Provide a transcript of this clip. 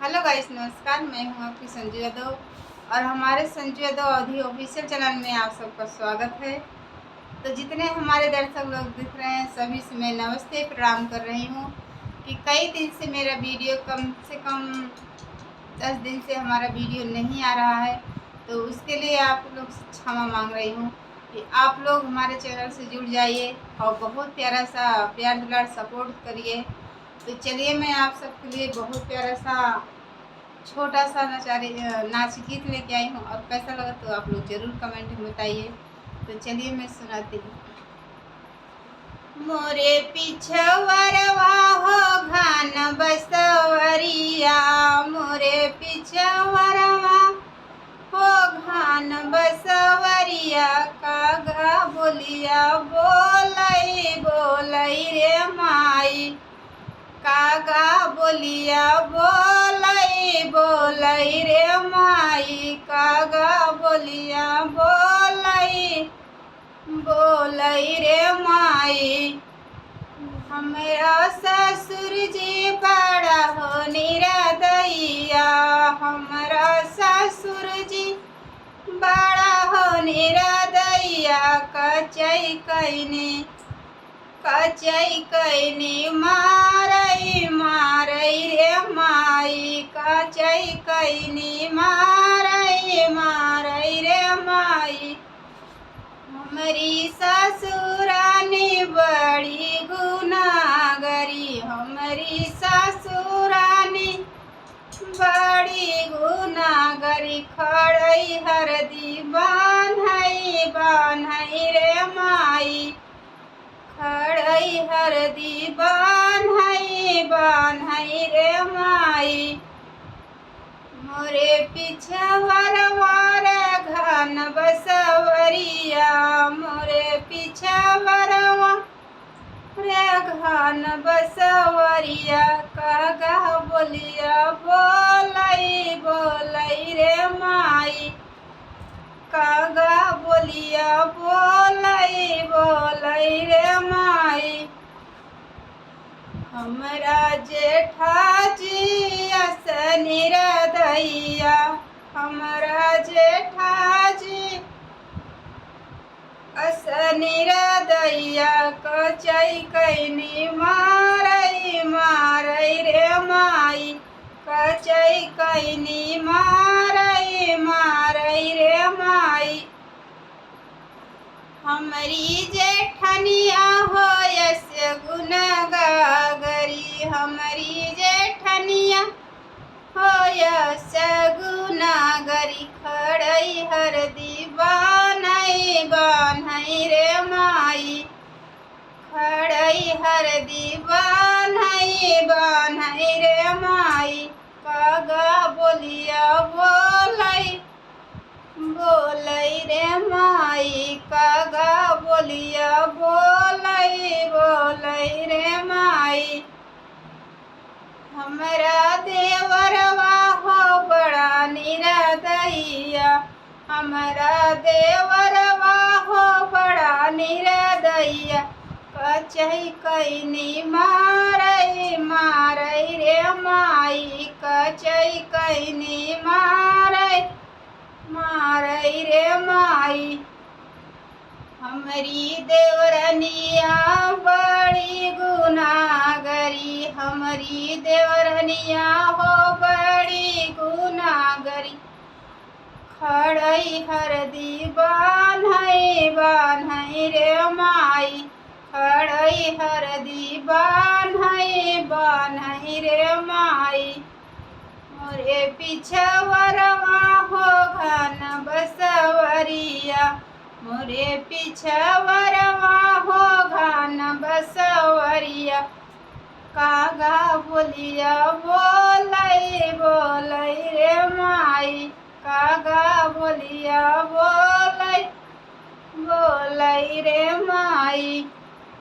Hello guys, नमस्कार। मैं हूं आपकी संजू यादव और हमारे संजू यादव अवधी ऑफिशियल चैनल में आप सबका स्वागत है। तो जितने हमारे दर्शक लोग दिख रहे हैं सभी से मैं नमस्ते प्रणाम कर रही हूं कि कई दिन से मेरा वीडियो कम से कम 10 दिन से हमारा वीडियो नहीं आ रहा है। तो उसके लिए आप लोग से क्षमा मांग रही हूँ कि आप लोग हमारे चैनल से जुड़ जाइए और बहुत प्यारा सा प्यार दुलार सपोर्ट करिए। तो चलिए मैं आप सबके लिए बहुत प्यारा सा छोटा सा नाच गीत लेके आई हूँ और कैसा लगा तो आप लोग ज़रूर कमेंट में बताइए। तो चलिए मैं सुनाती हूँ। मोरे पिछवरवा हो घान बसवरिया, मोरे पिछवरवा हो घान बसवरिया, कागा बोलिया बोलई बोलई रे माई, कागा बोलिया बोलई बोलई रे माई, कागा बोलिया बोलई बोलई रे माई। हमरा ससुर जी बड़ा हो निरदैया, हमरा ससुर जी बड़ा हो निरदैया, कचई कैनी मारई मारई रे माई, कचई कैनी मारई मारई रे माई। हमारी ससुरानी बड़ी गुनाहगारी, हमारी ससुरानी बड़ी गुनाहगारी, खड़ई हरदी बान्हई बान्हई रे माई, खड़ई हरदी बान्हई बान्हई रे माई। मोरे पिछवरवा रे घान बसवरिया, मोरे पिछवरवा रे घान बसवरिया, कागा बोलिया बोलई बोलई रे माई, कागा बोलिया बोलई बोलई रे माई। हमरा जेठाजी असनी रदैया, हमरा जेठाजी असनी रदैया, कचई कैनी मारई मारई रे माई, कचई कैनी मारई मारई रे माई। हमारी जेठनिया हो यस गुनाहगारी, हमारी जेठनिया हो यस गुनाहगारी, खड़ई हरदी बान्हई बान्हई रे माई, खड़ई हरदी बान्हई बान्हई रे माई, कागा बोलिया बोलई बोलई रे माई, कागा बोलिया बोलई बोलई रे माई। हमरा देवरवा हो बड़ा निरदैया, हमरा देवरवा हो बड़ा निरदैया, कचई कैनी मारई मारई रे माई, कचई कैनी मारई मारई रे माई। हमारी देवरनिया बड़ी गुनाहगारी, हमारी देवरनिया हो बड़ी गुनाहगारी, खड़ई हरदी बान्हई बान्हई रे माई, खड़ई हरदी बान्हई बान्हई रे माई। मोरे पिछवरवा हो घान बसवरिया, मोरे पिछवरवा हो घान बसवरिया, कागा बोलिया बोलई बोलई रे माई, कागा बोलिया बोलई बोलई रे माई।